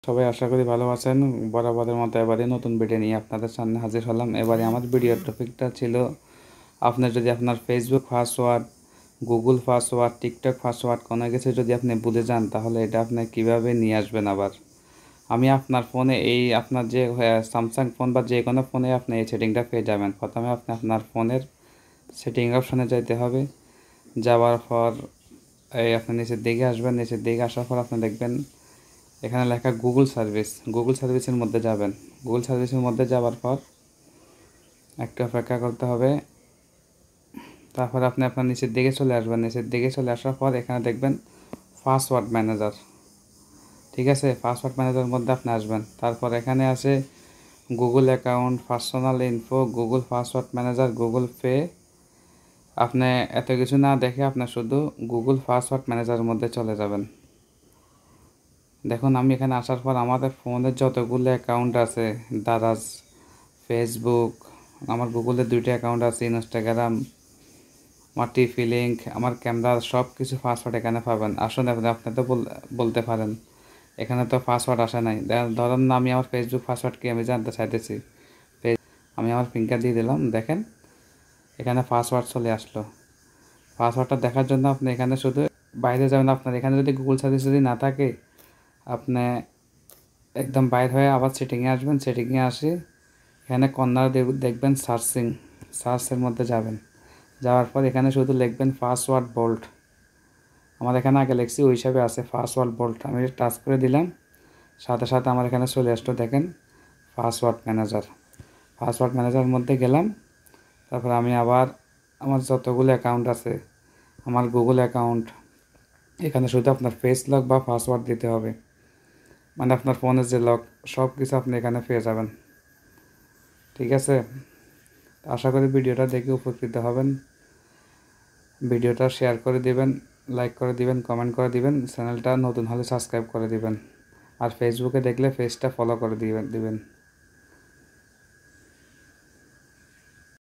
সবাই আশা করি ভালো আছেন। বরাবরের মতো এবারে নতুন ভিডিও নিয়ে আপনাদের সামনে হাজির হলাম। এবারে আমার ভিডিওর টপিকটা ছিল আপনার যদি আপনার Facebook password, Google password, TikTok password কোনো কিছু যদি আপনি ভুলে যান তাহলে এটা আপনি কিভাবে নিয়ে আসবেন আবার। আমি আপনার ফোনে আপনার যে স্যামসাং ফোন বা যে কোনো ফোনে আপনি এই সেটিংটা পেয়ে যাবেন। প্রথমে আপনি আপনার ফোনের সেটিং অপশনে যাইতে হবে। যাওয়ার পর আপনি নিচের দিকে আসবেন। নিচের দিকে আসার পর আপনি দেখবেন এখানে লেখা গুগল সার্ভিসের মধ্যে যাবেন। গুগল সার্ভিসের মধ্যে যাওয়ার পর একটু অপেক্ষা করতে হবে। তারপর আপনি আপনার নিচের দিকে চলে আসবেন। নিচের দিকে চলে আসার পর এখানে দেখবেন পাসওয়ার্ড ম্যানেজার। ঠিক আছে, পাসওয়ার্ড ম্যানেজারের মধ্যে আপনি আসবেন। তারপর এখানে আছে Google account, personal info, Google password manager, Google pay. আপনি এত কিছু না দেখে আপনি শুধু গুগল পাসওয়ার্ড ম্যানেজারের মধ্যে চলে যাবেন। দেখুন আমি এখানে আসার পর আমাদের ফোনের যতগুলো অ্যাকাউন্ট আছে, দারাজ, ফেসবুক, আমার গুগলের 2টা অ্যাকাউন্ট আছে, ইনস্টাগ্রাম, আমার টিভি লিঙ্ক, আমার ক্যামেরার সব কিছু পাসওয়ার্ড এখানে পাবেন। আসুন আপনি তো বলতে পারেন এখানে তো পাসওয়ার্ড আসে নাই। ধরুন না আমি আমার ফেসবুক পাসওয়ার্ড কি আমি জানতে চাইতেছি। আমি আমার ফিঙ্গার দিয়ে দিলাম, দেখেন এখানে পাসওয়ার্ড চলে আসলো। পাসওয়ার্ডটা দেখার জন্য আপনি এখানে শুধু বাইরে যাবেন। আপনার এখানে যদি গুগল সার্ভিস যদি না থাকে আপনি একদম বাইর হয়ে আবার সেটিংয়ে আসবেন। সেটিংয়ে আসে এখানে কর্নার দেখবেন সার্চের মধ্যে যাবেন। যাওয়ার পর এখানে শুধু লিখবেন পাসওয়ার্ড বোল্ট। আমার এখানে আগে লিখছি ওই হিসাবে আছে পাসওয়ার্ড বোল্ট। আমি টাচ করে দিলাম, সাথে সাথে আমার এখানে চলে আসলো দেখেন পাসওয়ার্ড ম্যানেজার। পাসওয়ার্ড ম্যানেজারের মধ্যে গেলাম। তারপর আমি আবার আমার যতগুলো অ্যাকাউন্ট আছে, আমার গুগল অ্যাকাউন্ট, এখানে শুধু আপনার ফেস লক বা পাসওয়ার্ড দিতে হবে, মানে আপনার ফোনের যে লক সব কিছু আপনি এখানে পেয়ে যাবেন। ঠিক আছে, আশা করি ভিডিওটা দেখে উপকৃত হবেন। ভিডিওটা শেয়ার করে দিবেন, লাইক করে দিবেন, কমেন্ট করে দিবেন, চ্যানেলটা নতুন হলে সাবস্ক্রাইব করে দিবেন, আর ফেসবুকে দেখলে পেজটা ফলো করে দিবেন।